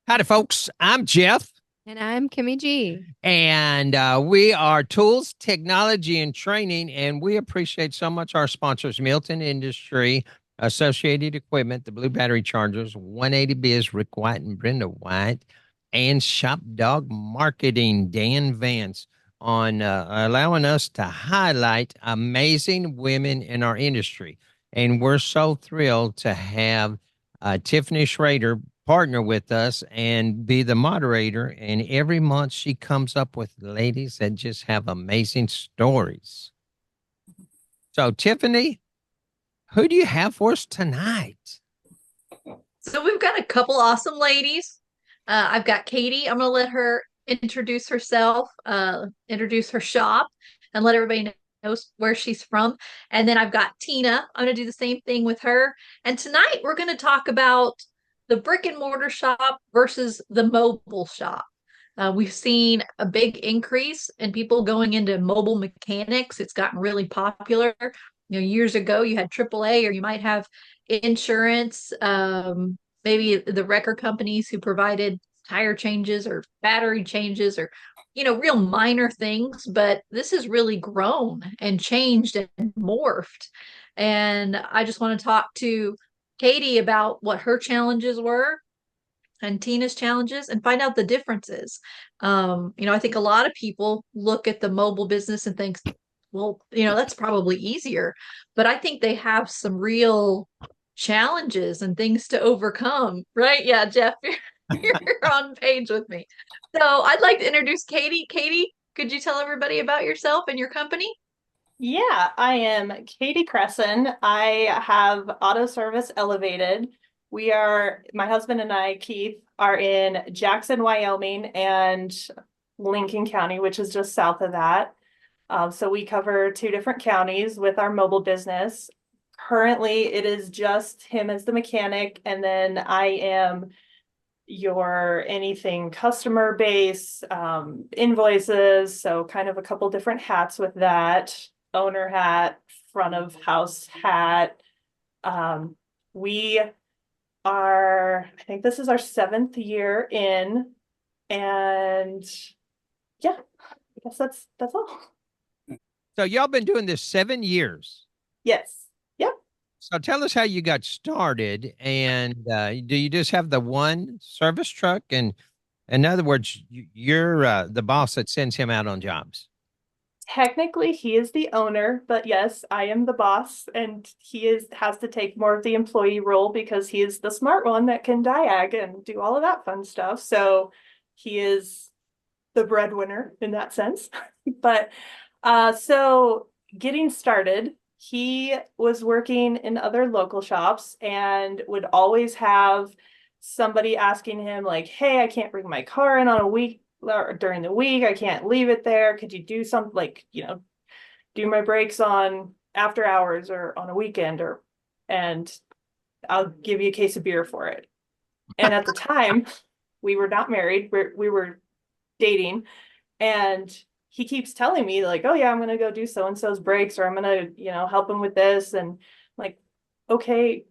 Howdy, folks. I'm Jeff, And I'm Kimmy G. and we are Tools, Technology, and Training. And we appreciate so much our sponsors, Milton Industry, Associated Equipment, the Blue Battery Chargers, 180 Biz, Rick White and Brenda White, and Shop Dog Marketing, Dan Vance, on allowing us to highlight amazing women in our industry. And we're so thrilled to have Tiffany Scherado partner with us and be the moderator. And every month she comes up with ladies that just have amazing stories. So, Tiffany, who do you have for us tonight? So we've got a couple awesome ladies. I've got Katie. I'm going to let her introduce herself, introduce her shop, and let everybody know where she's from. And then I've got Tina. I'm going to do the same thing with her. And tonight we're going to talk about the brick and mortar shop versus the mobile shop. We've seen a big increase in people going into mobile mechanics. It's gotten really popular. Years ago you had AAA, or you might have insurance, maybe the wrecker companies who provided tire changes or battery changes, or real minor things. But this has really grown and changed and morphed. And I just want to talk to Katie about what her challenges were and Tina's challenges and find out the differences. I think a lot of people look at the mobile business and think, well, that's probably easier. But I think they have some real challenges and things to overcome, right? Yeah, Jeff, you're on page with me. So I'd like to introduce Katie. Katie, could you tell everybody about yourself and your company? Yeah, I am Katie Kresan. I have Auto Service Elevated. My husband and I, Keith, are in Jackson, Wyoming, and Lincoln County, which is just south of that. So we cover two different counties with our mobile business. Currently, it is just him as the mechanic, and then I am your anything customer base, invoices, so kind of a couple different hats with that, owner hat, front of house hat. We I think this is our 7th year in, and yeah, I guess that's all. So, y'all been doing this 7 years. Yes. Yep. So, tell us how you got started. And do you just have the one service truck? And in other words, you're the boss that sends him out on jobs. Technically, he is the owner, but yes, I am the boss, and has to take more of the employee role because he is the smart one that can diag and do all of that fun stuff. So he is the breadwinner in that sense. But so getting started, he was working in other local shops and would always have somebody asking him like, "Hey, I can't bring my car in on a week or during the week. I can't leave it there. Could you do something like, do my brakes on after hours or on a weekend, and I'll give you a case of beer for it." And at the time, we were not married. We were dating, and he keeps telling me like, "Oh yeah, I'm gonna go do so and so's brakes, or I'm gonna, help him with this." And I'm like, okay,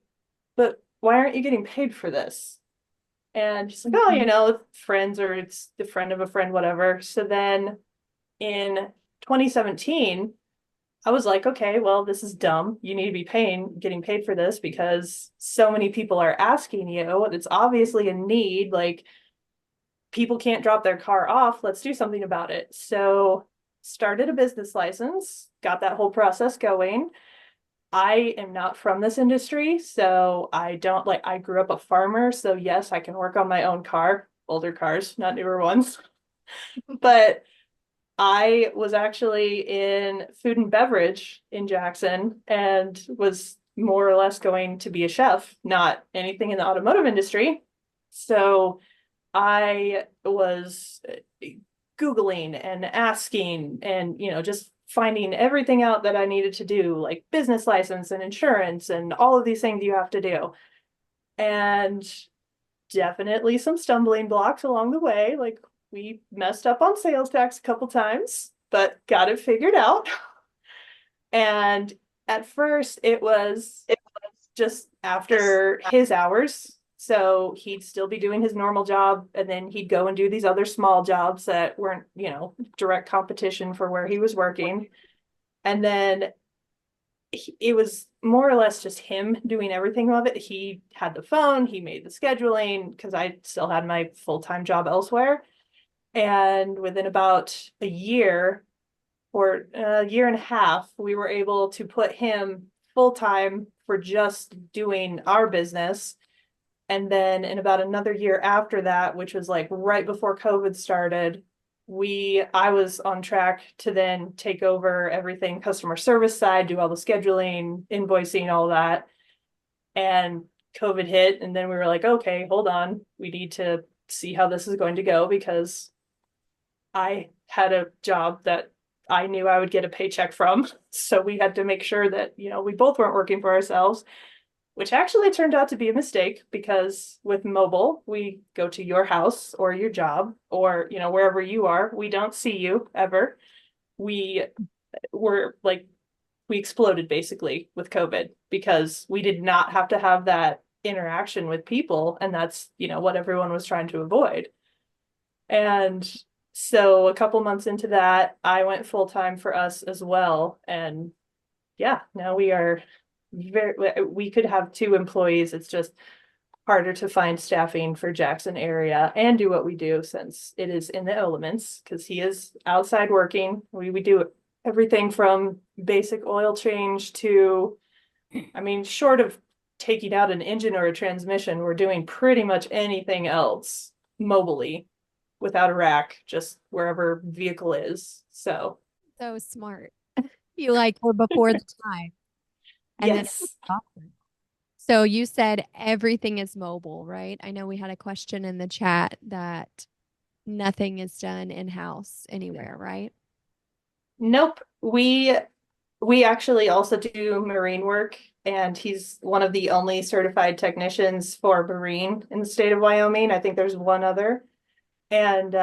but why aren't you getting paid for this? And she's like, "Oh, friends, or it's the friend of a friend, whatever." So then in 2017, I was like, okay, well, this is dumb. You need to be getting paid for this because so many people are asking you. It's obviously a need. Like, people can't drop their car off. Let's do something about it. So started a business license, got that whole process going. I am not from this industry, so I grew up a farmer. So yes, I can work on my own car, older cars, not newer ones. But I was actually in food and beverage in Jackson and was more or less going to be a chef, not anything in the automotive industry. So I was Googling and asking and, just finding everything out that I needed to do, like business license and insurance and all of these things you have to do. And definitely some stumbling blocks along the way. Like, we messed up on sales tax a couple times, but got it figured out. And at first it was just after his hours. So he'd still be doing his normal job, and then he'd go and do these other small jobs that weren't, direct competition for where he was working. And then it was more or less just him doing everything of it. He had the phone, he made the scheduling, because I still had my full-time job elsewhere. And within about a year or a year and a half, we were able to put him full-time for just doing our business. And then in about another year after that, which was like right before COVID started, I was on track to then take over everything customer service side, do all the scheduling, invoicing, all that. And COVID hit, and then we were like, okay, hold on, we need to see how this is going to go, because I had a job that I knew I would get a paycheck from. So we had to make sure that, we both weren't working for ourselves, which actually turned out to be a mistake, because with mobile, we go to your house or your job or, wherever you are. We don't see you ever. We we exploded basically with COVID, because we did not have to have that interaction with people. And that's, what everyone was trying to avoid. And so a couple months into that, I went full-time for us as well. And yeah, now we could have 2 employees. It's just harder to find staffing for Jackson area and do what we do, since it is in the elements, because he is outside working. We do everything from basic oil change to, short of taking out an engine or a transmission, we're doing pretty much anything else mobily without a rack, just wherever vehicle is. So smart. You were before the time. And yes. So you said everything is mobile, right? I know we had a question in the chat that nothing is done in-house anywhere, right? Nope. We actually also do marine work, and he's one of the only certified technicians for marine in the state of Wyoming. I think there's one other. And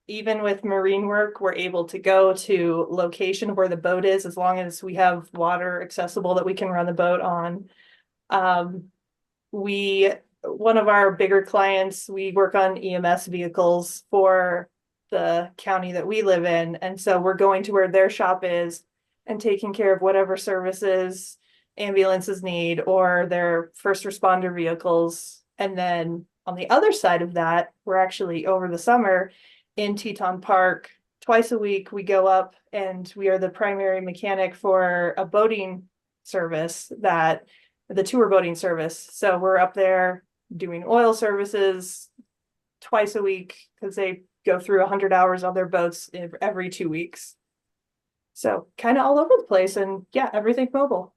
even with marine work, we're able to go to location where the boat is, as long as we have water accessible that we can run the boat on. One of our bigger clients, we work on EMS vehicles for the county that we live in. And so we're going to where their shop is and taking care of whatever services ambulances need or their first responder vehicles. And then on the other side of that, we're actually over the summer in Teton Park. Twice a week, we go up and we are the primary mechanic for a boating service, the tour boating service. So we're up there doing oil services twice a week, because they go through 100 hours on their boats every 2 weeks. So kind of all over the place, and yeah, everything mobile.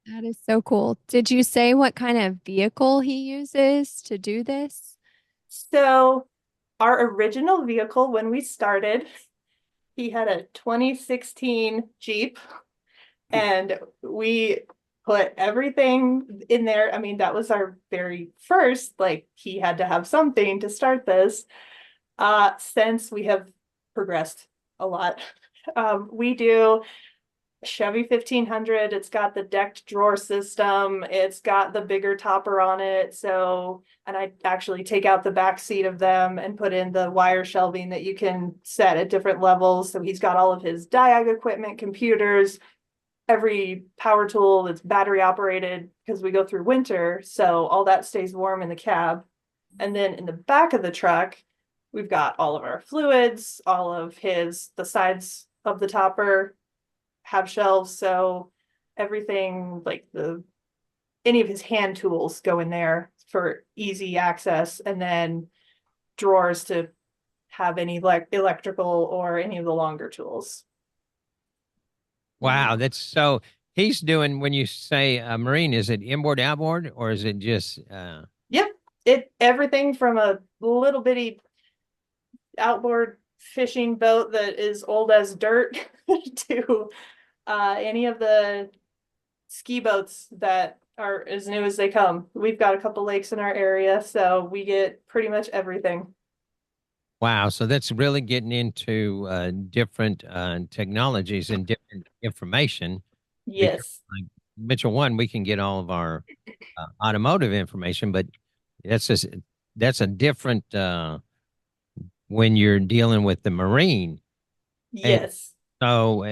That is so cool. Did you say what kind of vehicle he uses to do this? So our original vehicle when we started, he had a 2016 Jeep, and we put everything in there. That was our very first, he had to have something to start this. Since we have progressed a lot. We do Chevy 1500. It's got the decked drawer system. It's got the bigger topper on it. So, and I actually take out the back seat of them and put in the wire shelving that you can set at different levels. So he's got all of his diag equipment, computers, every power tool that's battery operated, because we go through winter. So all that stays warm in the cab. And then in the back of the truck, we've got all of our fluids, all of the sides of the topper have shelves. So everything, any of his hand tools go in there for easy access, and then drawers to have any electrical or any of the longer tools. Wow, that's so. He's doing, when you say marine, is it inboard, outboard, or is it just? Yep, everything from a little bitty outboard fishing boat that is old as dirt to any of the ski boats that are as new as they come. We've got a couple lakes in our area, so we get pretty much everything. Wow, so that's really getting into different technologies and different information. Because, Yes. like Mitchell One, we can get all of our automotive information, but That's a that's a different when you're dealing with the Marine. And Yes. so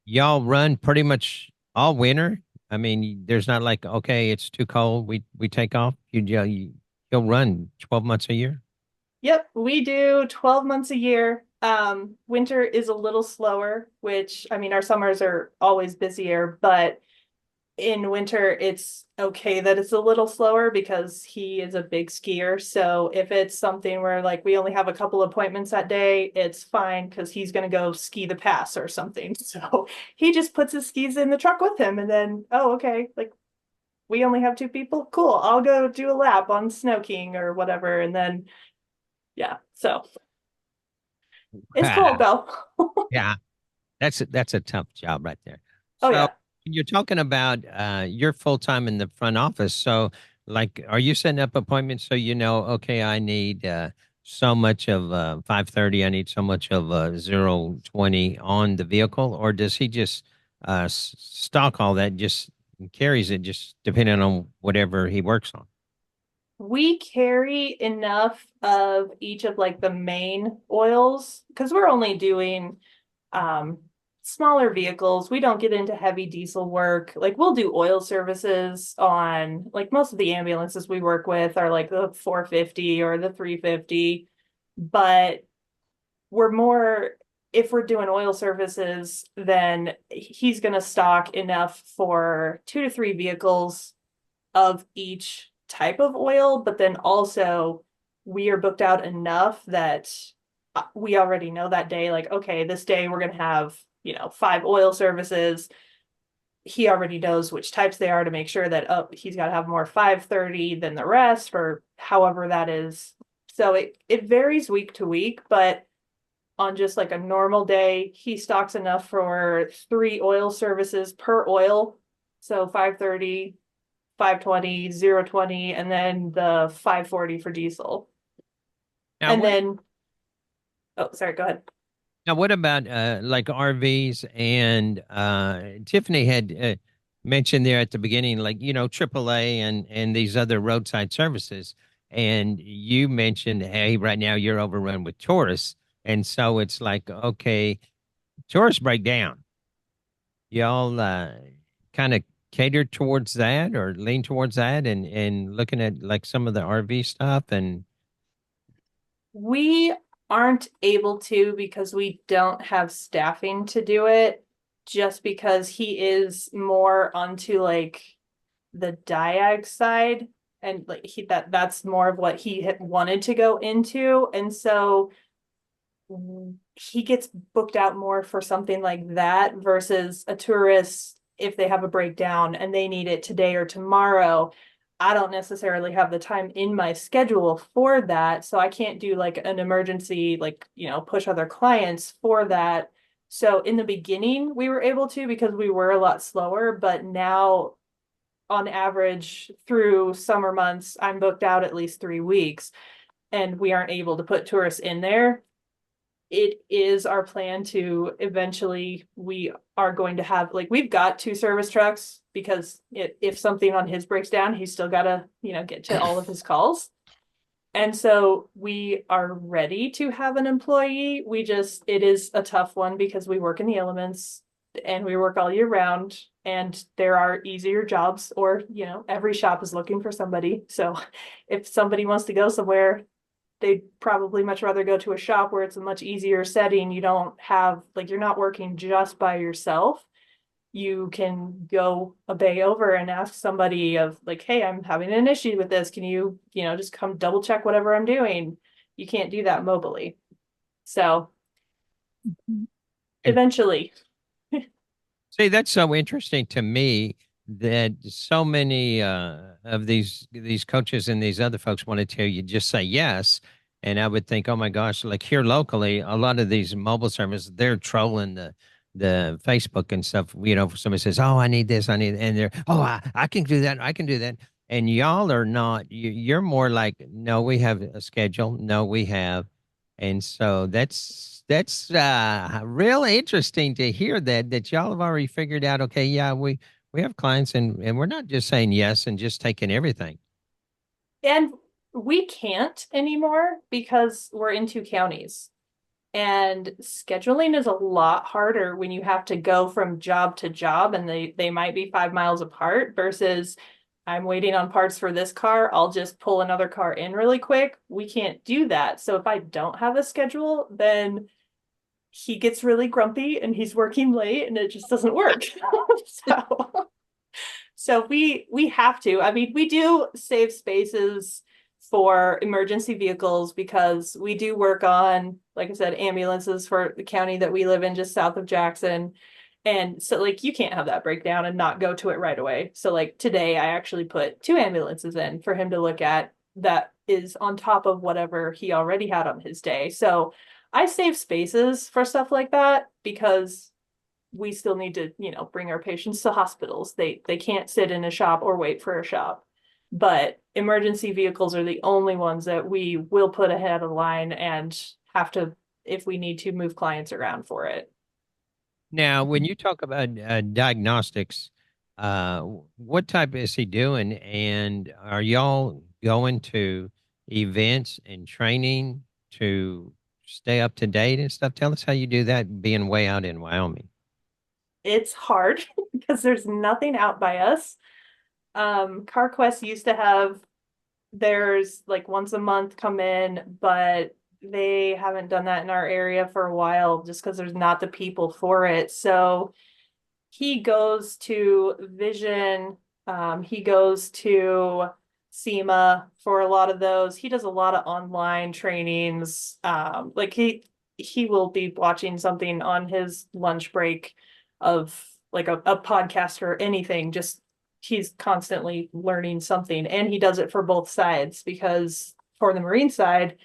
y'all run pretty much all winter. I mean, there's not like, okay, it's too cold, we take off. You'll run 12 months a year. Yep, we do 12 months a year. Winter is a little slower, which I mean, our summers are always busier, but in winter it's okay that it's a little slower because he is a big skier. So if it's something where like we only have a couple appointments that day, it's fine because he's going to go ski the pass or something. So he just puts his skis in the truck with him and then, oh, okay, like we only have two people. Cool. I'll go do a lap on snow king or whatever. And then, yeah, so it's cool though. Yeah, that's a tough job right there. Oh, So yeah. you're talking about you're full time in the front office. So like, are you setting up appointments so you know, okay, I need so much of 530, I need so much of 020 on the vehicle, or does he just stock all that, just carries it, just depending on whatever he works on? We carry enough of each of like the main oils because we're only doing um smaller vehicles. We don't get into heavy diesel work. Like we'll do oil services on like most of the ambulances we work with are like the 450 or the 350, but we're more if we're doing oil services, then he's going to stock enough for 2 to 3 vehicles of each type of oil, but then also we are booked out enough that we already know that day, like, okay, this day we're going to have, 5 oil services. He already knows which types they are to make sure that, oh, he's got to have more 530 than the rest or however that is. So it varies week to week, but on just like a normal day, he stocks enough for 3 oil services per oil. So 530, 520, 020, and then the 540 for diesel. Now, And what then, oh, sorry, go ahead. Now, what about like RVs? And Tiffany had mentioned there at the beginning, like, AAA and these other roadside services. And you mentioned, hey, right now you're overrun with tourists. And so it's like, okay, tourists break down. Y'all kind of cater towards that or lean towards that and looking at like some of the RV stuff and We aren't able to because we don't have staffing to do it, just because he is more onto like the diag side and like that's more of what he had wanted to go into. And so he gets booked out more for something like that versus a tourist if they have a breakdown and they need it today or tomorrow. I don't necessarily have the time in my schedule for that. So I can't do like an emergency, like, push other clients for that. So in the beginning, we were able to because we were a lot slower, but now on average through summer months, I'm booked out at least 3 weeks and we aren't able to put tourists in there. It is our plan to eventually we are going to have like we've got 2 service trucks because if something on his breaks down, he's still got to, get to all of his calls. And so we are ready to have an employee. It is a tough one because we work in the elements and we work all year round and there are easier jobs or, every shop is looking for somebody. So if somebody wants to go somewhere, they'd probably much rather go to a shop where it's a much easier setting. You don't have like you're not working just by yourself. You can go a bay over and ask somebody of like, hey, I'm having an issue with this. Can you, just come double check whatever I'm doing? You can't do that mobily. So eventually. see, that's so interesting to me that so many of these coaches and these other folks want to tell you just say yes. And I would think, oh my gosh, like here locally, a lot of these mobile services, they're trolling the Facebook and stuff. Somebody says, oh, I need this, I need, and they're, oh, I can do that, I can do that. And y'all are not. You're more like, no, we have a schedule. No, we have. And so that's real interesting to hear that y'all have already figured out, okay, yeah, we have clients and we're not just saying yes and just taking everything. And We can't anymore because we're in 2 counties. And scheduling is a lot harder when you have to go from job to job and they might be 5 miles apart versus I'm waiting on parts for this car. I'll just pull another car in really quick. We can't do that. So if I don't have a schedule, then he gets really grumpy and he's working late and it just doesn't work. So we have to. I mean, we do save spaces for emergency vehicles because we do work on, like I said, ambulances for the county that we live in just south of Jackson. And so like you can't have that breakdown and not go to it right away. So like today I actually put 2 ambulances in for him to look at that is on top of whatever he already had on his day. So I save spaces for stuff like that because we still need to, bring our patients to hospitals. They can't sit in a shop or wait for a shop. But emergency vehicles are the only ones that we will put ahead of the line and have to, if we need to, move clients around for it. Now, when you talk about diagnostics, what type is he doing? And are y'all going to events and training to stay up to date and stuff? Tell us how you do that being way out in Wyoming. It's hard because there's nothing out by us. CarQuest used to have theirs like once a month come in, but they haven't done that in our area for a while just because there's not the people for it. So he goes to Vision, he goes to SEMA for a lot of those. He does a lot of online trainings. Like he will be watching something on his lunch break of like a podcast or anything. Just he's constantly learning something, and he does it for both sides because for the Marine side,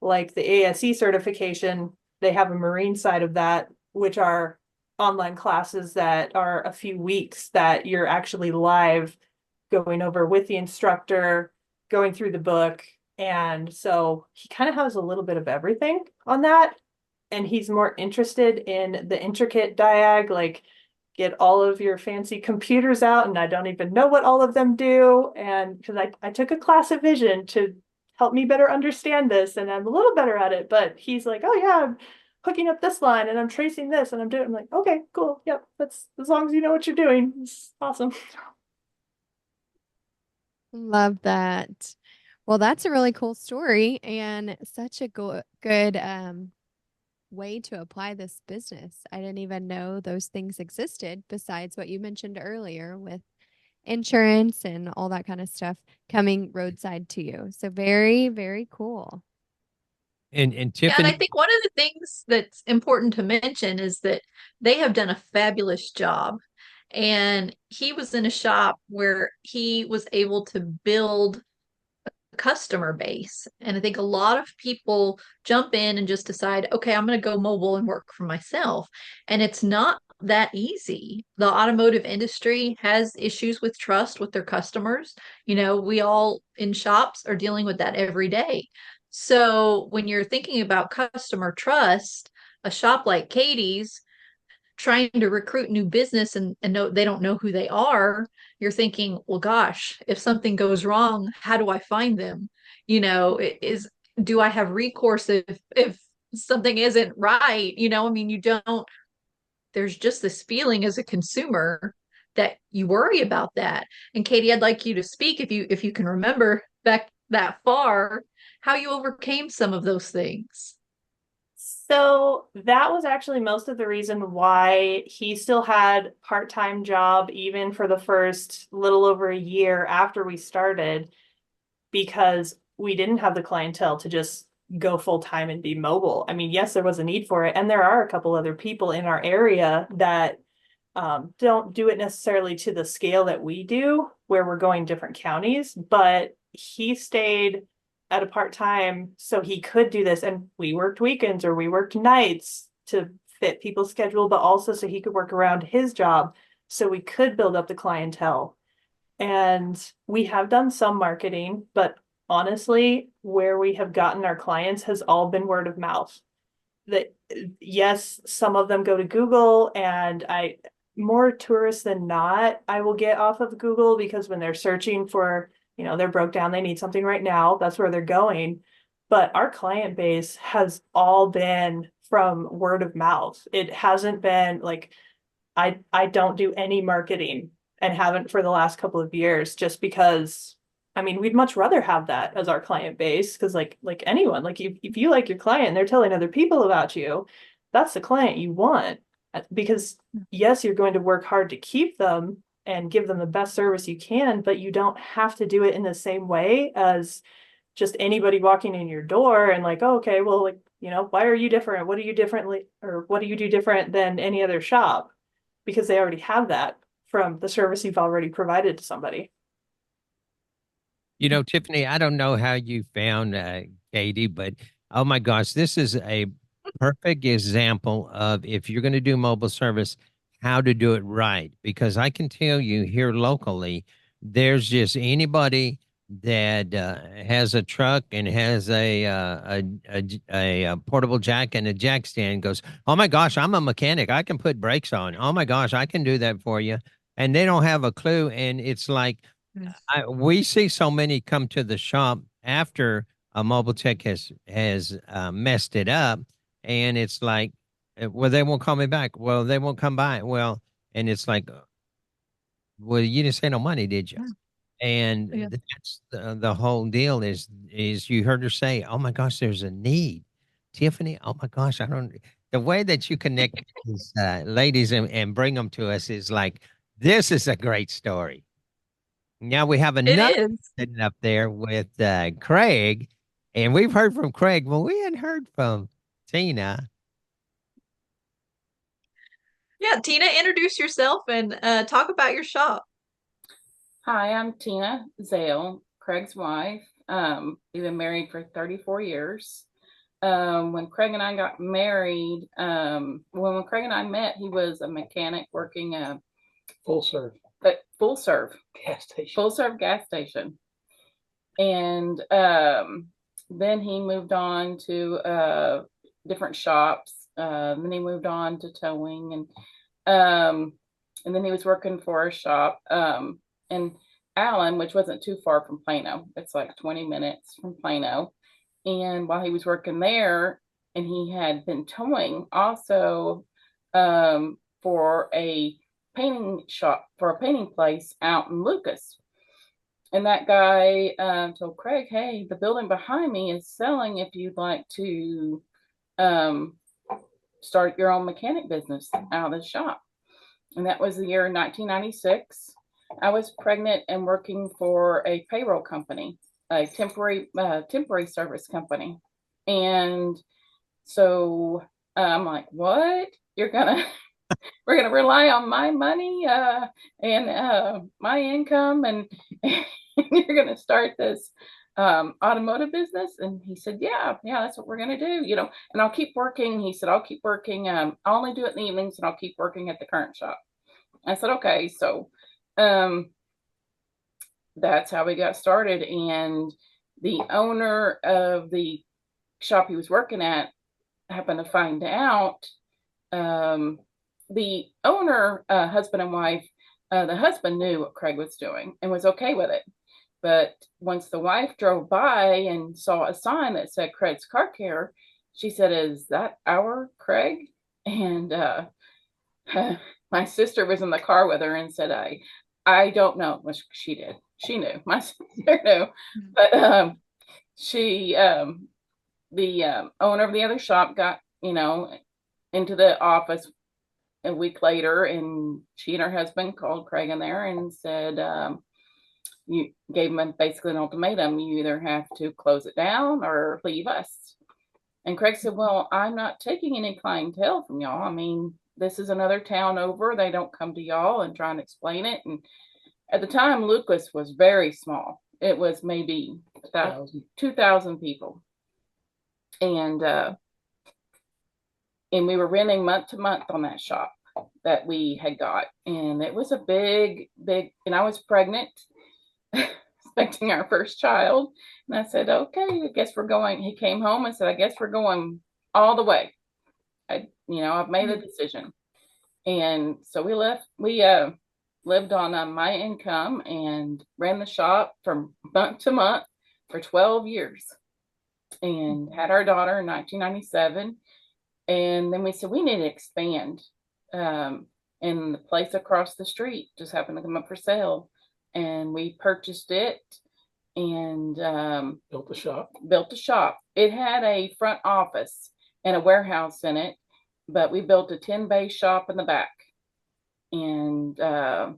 like the ASE certification, they have a Marine side of that, which are online classes that are a few weeks that you're actually live going over with the instructor, going through the book. And so he kind of has a little bit of everything on that. And he's more interested in the intricate diag, like get all of your fancy computers out. And I don't even know what all of them do. And because I took a class of Vision to help me better understand this, and I'm a little better at it. But he's like, oh yeah, I'm hooking up this line and I'm tracing this and I'm doing. I'm like, okay, cool, yep, that's as long as you know what you're doing. It's awesome. Love that. Well, that's a really cool story and such a good way to apply this business. I didn't even know those things existed besides what you mentioned earlier with insurance and all that kind of stuff coming roadside to you. So very, very cool. And Yeah, and Tiffany, I think one of the things that's important to mention is that they have done a fabulous job. And he was in a shop where he was able to build customer base. And I think a lot of people jump in and just decide, okay, I'm going to go mobile and work for myself. And it's not that easy. The automotive industry has issues with trust with their customers. We all in shops are dealing with that every day. So when you're thinking about customer trust, a shop like Katie's trying to recruit new business and know they don't know who they are, you're thinking, well, gosh, if something goes wrong, how do I find them? Do I have recourse if something isn't right? I mean, you don't, there's just this feeling as a consumer that you worry about that. And Katie, I'd like you to speak if you can remember back that far, how you overcame some of those things. So that was actually most of the reason why he still had part-time job even for the first little over a year after we started, because we didn't have the clientele to just go full-time and be mobile. I mean, yes, there was a need for it, and there are a couple other people in our area that don't do it necessarily to the scale that we do, where we're going different counties, but he stayed at a part-time so he could do this. And we worked weekends or we worked nights to fit people's schedule, but also so he could work around his job so we could build up the clientele. And we have done some marketing, but honestly, where we have gotten our clients has all been word of mouth. That yes, some of them go to Google, and more tourists than not, I will get off of Google, because when they're searching for they're broke down, they need something right now. That's where they're going. But our client base has all been from word of mouth. It hasn't been like, I don't do any marketing and haven't for the last couple of years, just because we'd much rather have that as our client base, because like anyone, like if you like your client and they're telling other people about you, that's the client you want. Because yes, you're going to work hard to keep them and give them the best service you can, but you don't have to do it in the same way as just anybody walking in your door and like, oh, okay, well, like, why are you different? What do you differently, or what do you do different than any other shop? Because they already have that from the service you've already provided to somebody. Tiffany, I don't know how you found Katie, but oh my gosh, this is a perfect example of, if you're going to do mobile service, how to do it right. Because I can tell you here locally, there's just anybody that has a truck and has a portable jack and a jack stand, goes, oh my gosh, I'm a mechanic. I can put brakes on. Oh my gosh, I can do that for you. And they don't have a clue. And it's like, we see so many come to the shop after a mobile tech has messed it up, and it's like, well, they won't call me back. Well, they won't come by. Well, and it's like, well, you didn't say no money, did you? And Yeah. that's the whole deal. Is you heard her say, "Oh my gosh, there's a need." Tiffany, oh my gosh, I don't. The way that you connect these ladies and bring them to us is like, this is a great story. Now we have It another is. sitting up there with Craig, and we've heard from Craig, but we hadn't heard from Tina. Yeah, Tina, introduce yourself and talk about your shop. Hi, I'm Tina Zale, Craig's wife. We've been married for 34 years. When Craig and I got married, when Craig and I met, he was a mechanic working Full serve full serve gas station. And then he moved on to different shops. Then he moved on to towing, and then he was working for a shop in Allen, which wasn't too far from Plano. It's like 20 minutes from Plano. And while he was working there, and he had been towing also for a painting shop, for a painting place out in Lucas. And that guy told Craig, hey, the building behind me is selling if you'd like to start your own mechanic business out of the shop. And that was the year 1996. I was pregnant and working for a payroll company, a temporary service company. And so I'm like, what? We're gonna rely on my money and my income, and you're gonna start this automotive business? And he said, yeah, that's what we're gonna do, and I'll keep working. He said, I'll keep working. I'll only do it in the evenings, and I'll keep working at the current shop. I said, okay. So that's how we got started. And the owner of the shop he was working at happened to find out, the owner, husband and wife, the husband knew what Craig was doing and was okay with it. But once the wife drove by and saw a sign that said Craig's Car Care, she said, is that our Craig? And my sister was in the car with her and said, I don't know. Well, she did. She knew. My sister knew. But the owner of the other shop got, into the office a week later, and she and her husband called Craig in there and said, you gave him basically an ultimatum. You either have to close it down or leave us. And Craig said, well, I'm not taking any clientele from y'all. I mean, this is another town over. They don't come to y'all and try and explain it. And at the time, Lucas was very small. It was maybe 2,000 people. And we were renting month to month on that shop that we had got. And it was a big, and I was pregnant, expecting our first child. And I said, okay, I guess we're going. He came home and said, I guess we're going all the way. I've made a decision. And so we left. lived on my income and ran the shop from month to month for 12 years and had our daughter in 1997. And then we said, we need to expand. And the place across the street just happened to come up for sale. And we purchased it and Built a shop. built a shop. It had a front office and a warehouse in it, but we built a 10-bay shop in the back. And I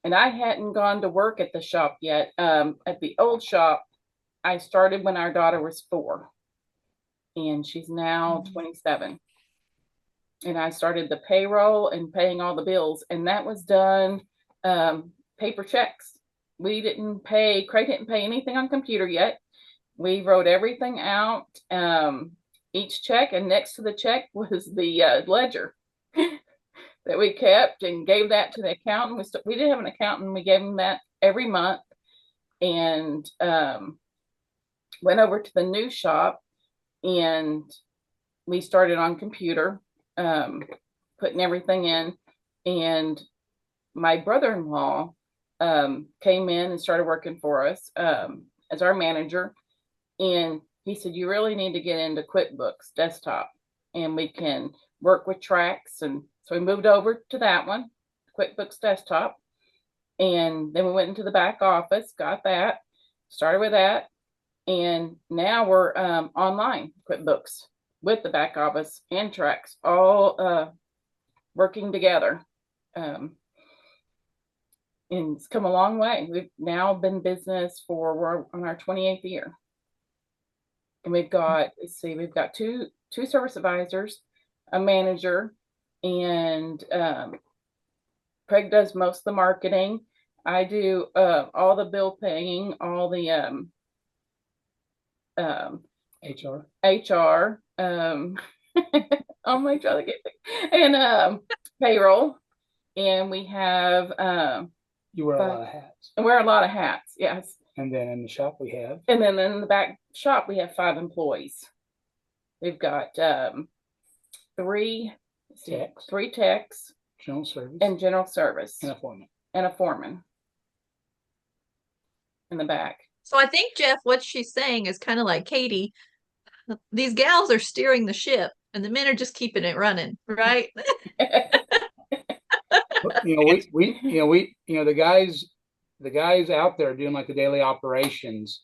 hadn't gone to work at the shop yet. At the old shop, I started when our daughter was 4, and she's now 27. And I started the payroll and paying all the bills, and that was done paper checks. We didn't pay, Craig didn't pay anything on computer yet. We wrote everything out, each check, and next to the check was the ledger that we kept and gave that to the accountant. We did have an accountant. We gave him that every month, and went over to the new shop, and we started on computer, putting everything in. And my brother-in-law came in and started working for us as our manager. And he said, you really need to get into QuickBooks Desktop, and we can work with tracks. And so we moved over to that one, QuickBooks Desktop. And then we went into the back office, got that, started with that. And now we're online QuickBooks with the back office and tracks, all working together. And it's come a long way. We've now been in business we're on our 28th year. And we've got, we've got two service advisors, a manager, and Craig does most of the marketing. I do all the bill paying, all the HR. Oh my God, and payroll. And we have You wear a lot of hats. I wear a lot of hats, yes. And then in the shop we have. And then in the back shop we have 5 employees. We've got 3 techs, General service. and general service, And a foreman. and a foreman in the back. So I think, Jeff, what she's saying is kind of like Katie. These gals are steering the ship, and the men are just keeping it running, right? The guys out there doing like the daily operations,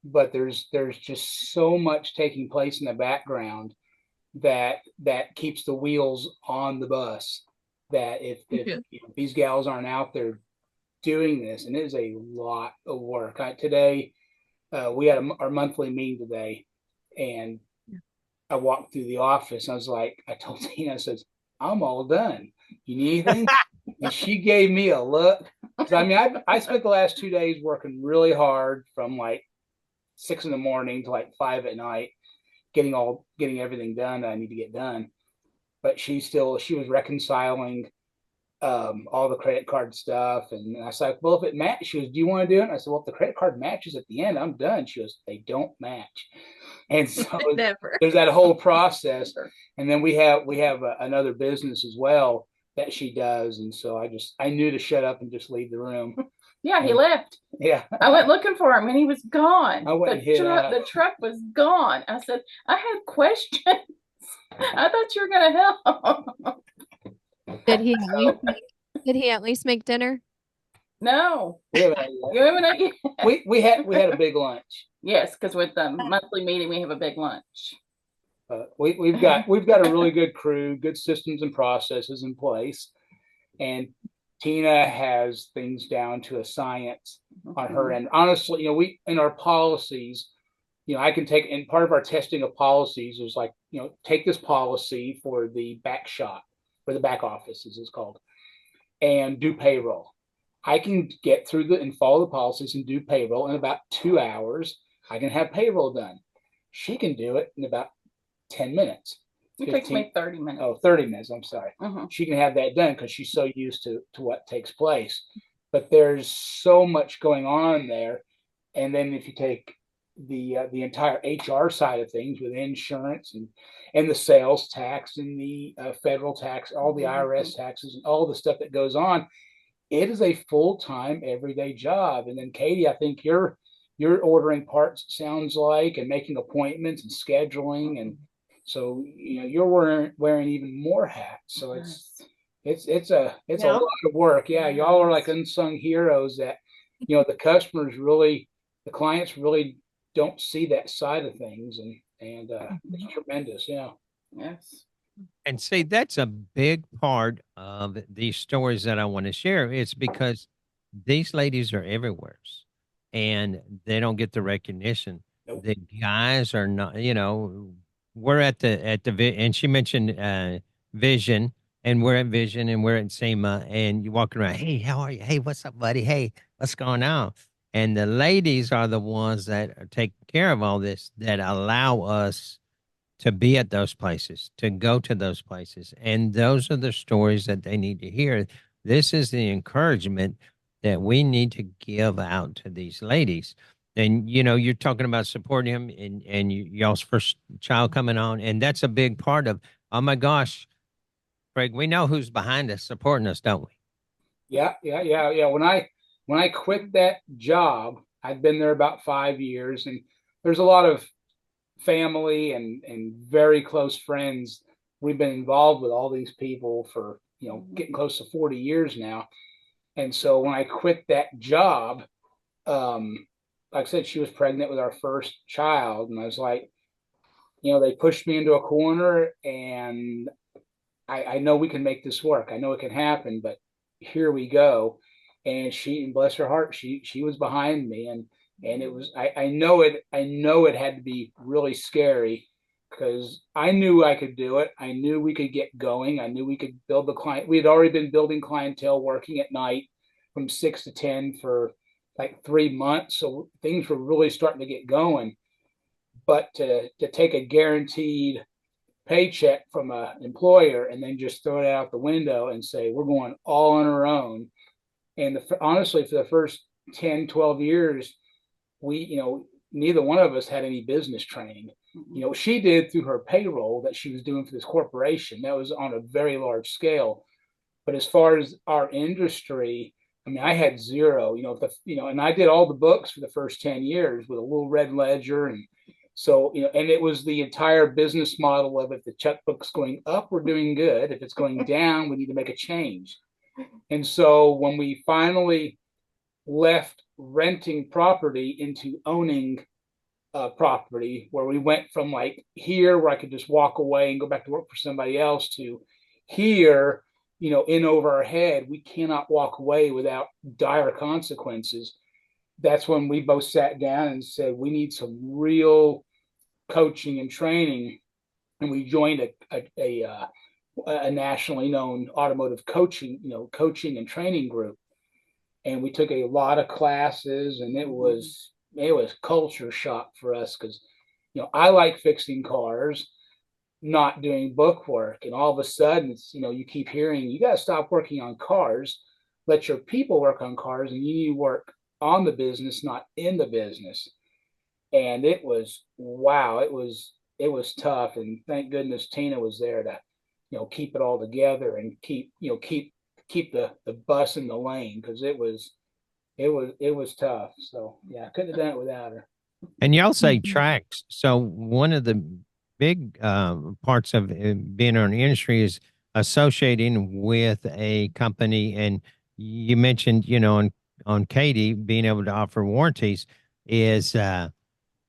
but there's just so much taking place in the background that keeps the wheels on the bus. That if these gals aren't out there doing this, and it is a lot of work. Today, we had our monthly meeting today, and I walked through the office, and I told Tina, I said, I'm all done. You need anything? And she gave me a look. I mean, I spent the last 2 days working really hard from like 6 in the morning to like 5 at night, getting everything done that I need to get done. But she was reconciling all the credit card stuff. And I said, well, if it matches, she goes, do you want to do it? And I said, well, if the credit card matches at the end, I'm done. She goes, they don't match. And so there's that whole process. And then we have another business as well that she does. And so I knew to shut up and just leave the room. Yeah, he left. Yeah. I went looking for him and he was gone. I went the truck was gone. I said, I had questions. I thought you were going to help. Did he at least make dinner? No. We had a big lunch. Yes, because with the monthly meeting, we have a big lunch. We've got a really good crew, good systems and processes in place, and Tina has things down to a science on her end. Honestly, we in our policies, I can take, and part of our testing of policies is like, take this policy for the back shop, for the back office, as it's called, and do payroll. I can get through and follow the policies and do payroll in about 2 hours. I can have payroll done. She can do it in about 10 minutes. It takes me 30 minutes. Oh, 30 minutes. I'm sorry. She can have that done because she's so used to what takes place. But there's so much going on there. And then if you take the entire HR side of things with insurance and the sales tax and the federal tax, all the IRS taxes and all the stuff that goes on, it is a full-time everyday job. And then Katie, I think you're ordering parts, it sounds like, and making appointments and scheduling, and so you're wearing even more hats. So it's a Yeah. lot of work. Yeah, y'all are like unsung heroes that the clients really don't see that side of things, and it's tremendous. Yeah. Yes. And see, that's a big part of these stories that I want to share. It's because these ladies are everywhere and they don't get the recognition. Nope. The guys are not, we're and she mentioned Vision, and we're at Vision and we're at SEMA, and you're walking around, hey, how are you? Hey, what's up, buddy? Hey, what's going on? And the ladies are the ones that are taking care of all this, that allow us to be at those places, to go to those places. And those are the stories that they need to hear. This is the encouragement that we need to give out to these ladies. And you're talking about supporting him and y'all's first child coming on. And that's a big part of, oh my gosh, Craig, we know who's behind us supporting us, don't we? Yeah. When I quit that job, I'd been there about 5 years, and there's a lot of family and very close friends. We've been involved with all these people for getting close to 40 years now. And so when I quit that job, like I said, she was pregnant with our first child, and I was like, they pushed me into a corner, and I know we can make this work. I know it can happen, but here we go. And she, bless her heart, she was behind me, and it was, I know it had to be really scary, because I knew I could do it. I knew we could get going. I knew we could build the client. We had already been building clientele, working at night from 6 to 10 for like 3 months. So things were really starting to get going. But to take a guaranteed paycheck from an employer and then just throw it out the window and say, we're going all on our own. And honestly, for the first 10, 12 years, we, neither one of us had any business training. She did through her payroll that she was doing for this corporation. That was on a very large scale. But as far as our industry, I mean, I had zero, and I did all the books for the first 10 years with a little red ledger. And so, and it was the entire business model of, if the checkbook's going up, we're doing good. If it's going down, we need to make a change. And so when we finally left renting property into owning property, where we went from like here, where I could just walk away and go back to work for somebody else, to here, in over our head, we cannot walk away without dire consequences. That's when we both sat down and said, we need some real coaching and training. And we joined a nationally known automotive coaching and training group. And we took a lot of classes, and it was culture shock for us, because I like fixing cars, not doing book work. And all of a sudden, it's, you keep hearing, you got to stop working on cars, let your people work on cars, and you need to work on the business, not in the business. And it was, wow, it was tough. And thank goodness Tina was there to keep it all together and keep the bus in the lane, because it was tough. So yeah, I couldn't have done it without her. And y'all say tracks. So one of the big parts of being in the industry is associating with a company. And you mentioned, on Katie being able to offer warranties is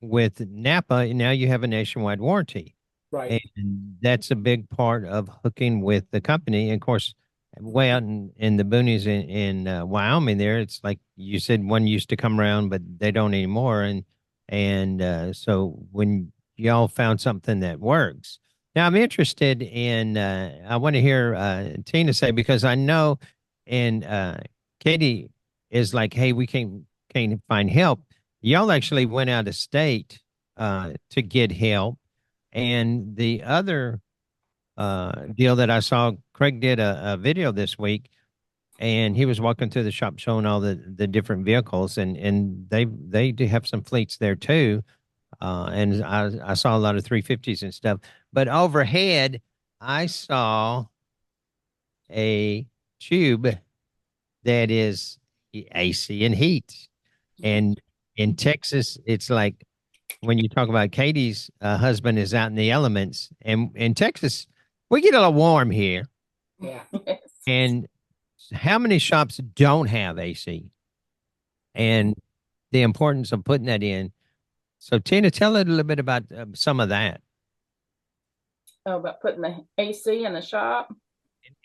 with Napa. Now you have a nationwide warranty. Right. And that's a big part of hooking with the company. And of course, way out in the boonies in Wyoming there, it's like you said, one used to come around, but they don't anymore. And so when y'all found something that works. Now I'm interested in, I want to hear Tina say, because I know, and Katie is like, hey, we can't find help. Y'all actually went out of state to get help. And the other deal that I saw, Craig did a video this week, and he was walking through the shop showing all the different vehicles, and they do have some fleets there too. And I saw a lot of 350s and stuff. But overhead, I saw a tube that is AC and heat. And in Texas, it's like when you talk about Katie's husband is out in the elements, and in Texas, we get a little warm here. Yeah. Yes. And how many shops don't have AC? And the importance of putting that in. So, Tina, tell a little bit about some of that Oh, about putting the AC in the shop.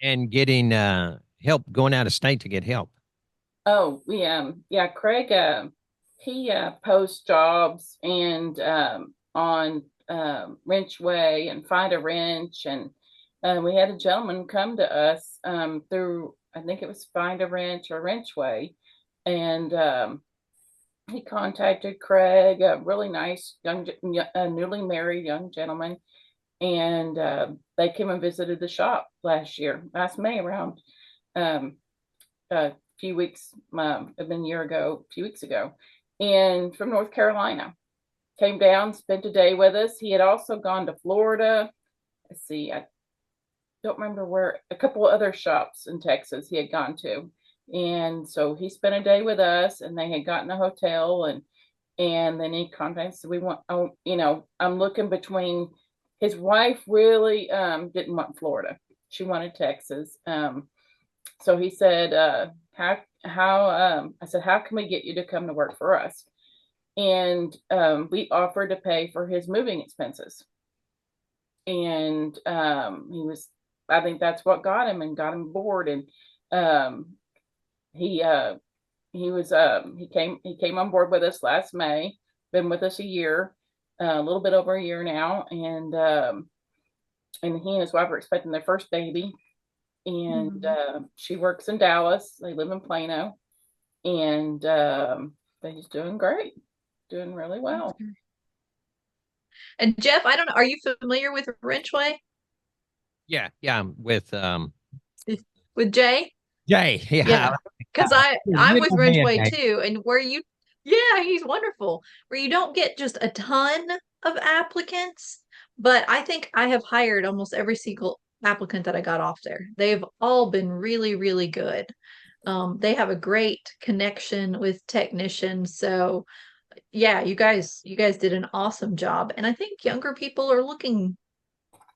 and getting help going out of state to get help. Oh, yeah, Craig, he posts jobs and on Wrenchway and Find a Wrench, and we had a gentleman come to us through, I think it was Find a Wrench or Wrenchway, and he contacted Craig, a really nice newly married young gentleman, and they came and visited the shop last May, around a few weeks, a few weeks ago, and from North Carolina, came down, spent a day with us. He had also gone to Florida. Let's see, I don't remember where, a couple of other shops in Texas he had gone to. And so he spent a day with us, and they had gotten a hotel, and then he contacted us. We want, I'm looking between, his wife really didn't want Florida. She wanted Texas. So he said, I said, how can we get you to come to work for us? And we offered to pay for his moving expenses. And I think that's what got him bored. And he came on board with us last May, been with us a year, a little bit over a year now. And he and his wife are expecting their first baby. And she works in Dallas. They live in Plano, and they're just doing great, doing really well. And Jeff, I don't know, are you familiar with Wrenchway? Yeah, with Jay? Jay. Yeah, because I'm with Little man, Ridgeway Jay. too, and yeah, he's wonderful. Where you don't get just a ton of applicants, but I think I have hired almost every single applicant that I got off there. They've all been really, really good. They have a great connection with technicians, so yeah, you guys did an awesome job, and I think younger people are looking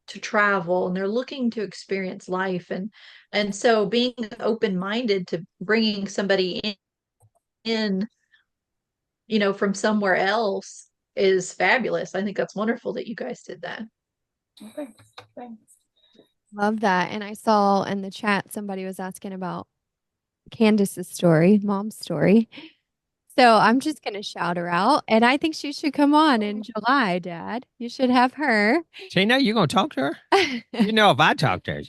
to travel and they're looking to experience life, and so being open-minded to bringing somebody in from somewhere else is fabulous. I think that's wonderful that you guys did that. Thanks. Love that. And I saw in the chat somebody was asking about Candace's story, mom's story. So I'm just going to shout her out. And I think she should come on in July, Dad. You should have her. Tina, you gonna talk to her? If I talk to her.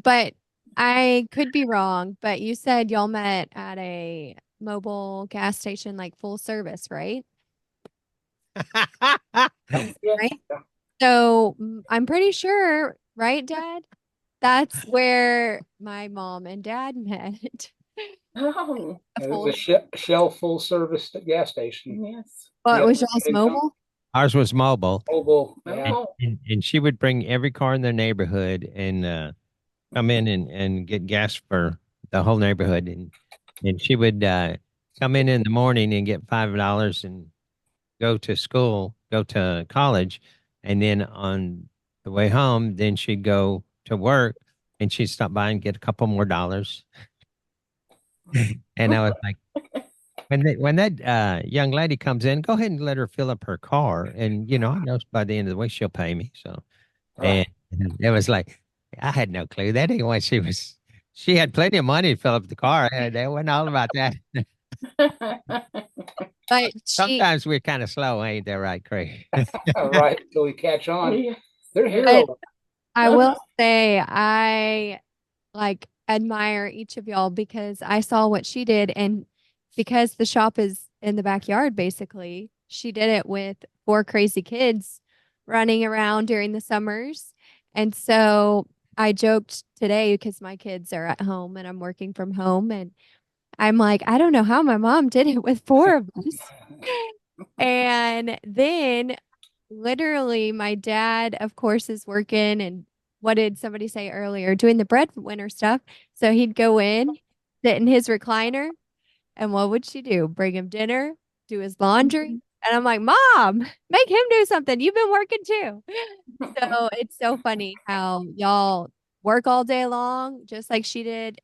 But I could be wrong, but you said y'all met at a mobile gas station, like full service, right? Yes. Right? So I'm pretty sure, right, Dad? That's where my mom and dad met. Oh, It was a Shell full service gas station. yes. Well, Yeah, it was y'all's mobile? Ours was mobile. Mobile. Yeah. Oh. And she would bring every car in their neighborhood and come in and get gas for the whole neighborhood. And she would come in the morning and get $5 and go to college. And then on the way home, then she'd go to work and she'd stop by and get a couple more dollars. And I was like, when that young lady comes in, go ahead and let her fill up her car. And, I know by the end of the week, she'll pay me. So, and it was like, I had no clue. That ain't what she had plenty of money to fill up the car. That wasn't all about that. But Sometimes we're kind of slow, ain't that right, Craig? Right, till we catch on. Yeah. They're heroes. I will say I admire each of y'all because I saw what she did, and because the shop is in the backyard, basically, she did it with 4 crazy kids running around during the summers. And so I joked today because my kids are at home and I'm working from home, and I'm like, I don't know how my mom did it with 4 of us. And then literally my dad, of course, is working, and what did somebody say earlier? Doing the breadwinner stuff. So he'd go in sit in his recliner. And what would she do? Bring him dinner, do his laundry. And I'm like, Mom, make him do something. You've been working too. So it's so funny how y'all work all day long, just like she did,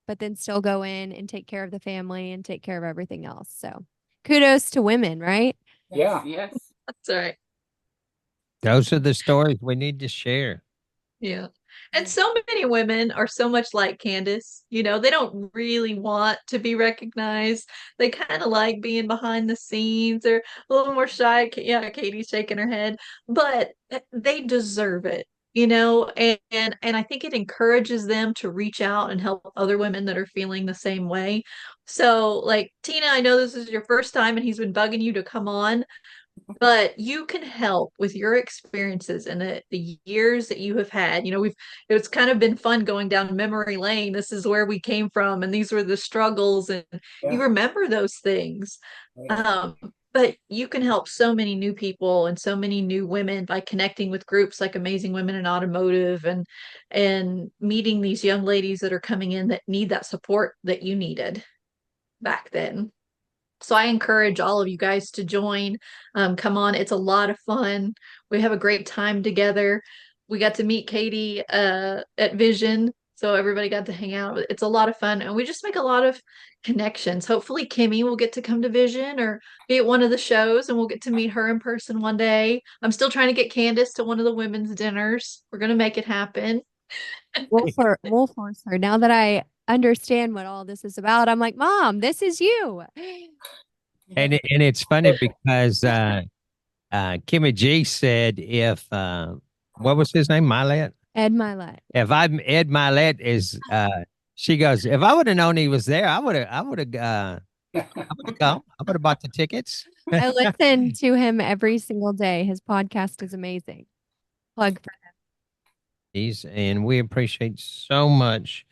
but then still go in and take care of the family and take care of everything else. So kudos to women, right? Yeah. Yes. That's right. Those are the stories we need to share. Yeah. And so many women are so much like Candace. You know, they don't really want to be recognized. They kind of like being behind the scenes. They're a little more shy. Yeah, Katie's shaking her head, but they deserve it, you know, and I think it encourages them to reach out and help other women that are feeling the same way. So, like Tina, I know this is your first time and he's been bugging you to come on, but you can help with your experiences and the years that you have had. You know, it's kind of been fun going down memory lane. This is where we came from, and these were the struggles, and Yeah. you remember those things. Yeah. But you can help so many new people and so many new women by connecting with groups like Amazing Women in Automotive and meeting these young ladies that are coming in that need that support that you needed back then. So I encourage all of you guys to join. Come on, it's a lot of fun. We have a great time together. We got to meet Katie at Vision, so everybody got to hang out. It's a lot of fun, and we just make a lot of connections. Hopefully, Kimmy will get to come to Vision or be at one of the shows, and we'll get to meet her in person one day. I'm still trying to get Candace to one of the women's dinners. We're gonna make it happen. We'll force her. Now that I understand what all this is about, I'm like, Mom, this is you. And it's funny because Kimmy G said if what was his name? Milet? Ed Milet. If I'm Ed Milet is she goes, if I would have known he was there, I would have gone. I would have bought the tickets. I listen to him every single day. His podcast is amazing. Plug for And we appreciate so much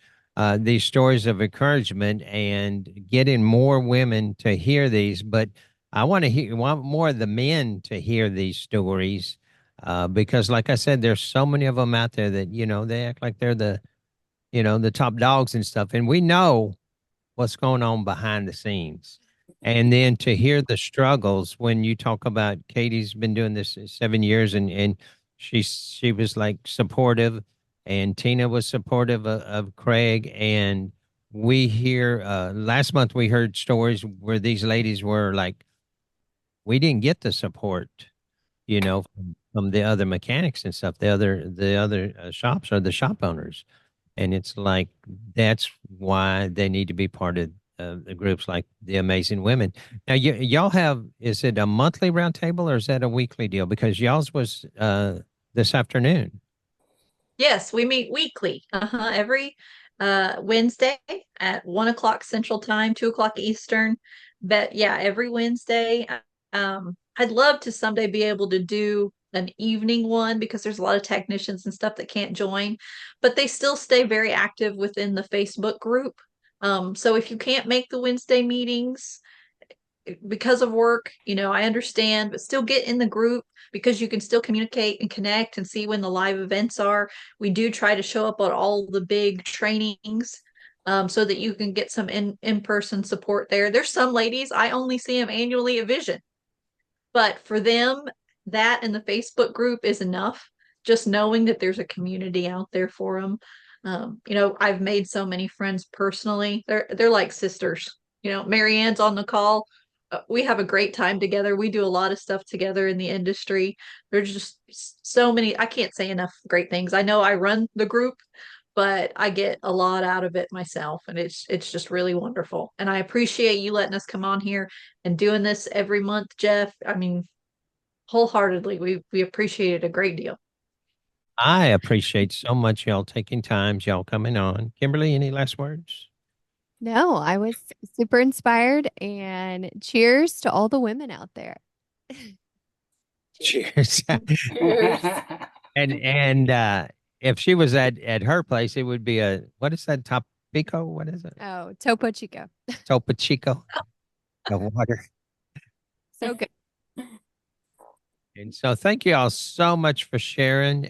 these stories of encouragement and getting more women to hear these. But I want more of the men to hear these stories because, like I said, there's so many of them out there that they act like they're the top dogs and stuff, and we know what's going on behind the scenes. And then to hear the struggles when you talk about Katie's been doing this 7 years and she was like supportive and Tina was supportive of Craig. And we hear last month we heard stories where these ladies were like, we didn't get the support, from the other mechanics and stuff, the other shops or the shop owners. And it's like, that's why they need to be part of the groups like the Amazing Women. Now, y'all have, is it a monthly roundtable or is that a weekly deal? Because y'all's was this afternoon. Yes, we meet weekly. Every Wednesday at 1 o'clock Central Time, 2 o'clock Eastern. But yeah, every Wednesday. I'd love to someday be able to do an evening one because there's a lot of technicians and stuff that can't join, but they still stay very active within the Facebook group. So if you can't make the Wednesday meetings because of work, I understand, but still get in the group because you can still communicate and connect and see when the live events are. We do try to show up at all the big trainings so that you can get some in-person support there. There's some ladies, I only see them annually at Vision, but for them, that and the Facebook group is enough. Just knowing that there's a community out there for them. I've made so many friends personally. They're like sisters. Marianne's on the call. We have a great time together. We do a lot of stuff together in the industry. There's just so many. I can't say enough great things. I know I run the group, but I get a lot out of it myself, and it's just really wonderful. And I appreciate you letting us come on here and doing this every month, Jeff. I mean, wholeheartedly, we appreciate it a great deal. I appreciate so much y'all taking time, y'all coming on. Kimberly, any last words? No, I was super inspired and cheers to all the women out there. Cheers. Cheers. And if she was at her place, it would be what is that? Topico? What is it? Oh, Topo Chico. Topo Chico. The water. So good. And so thank you all so much for sharing.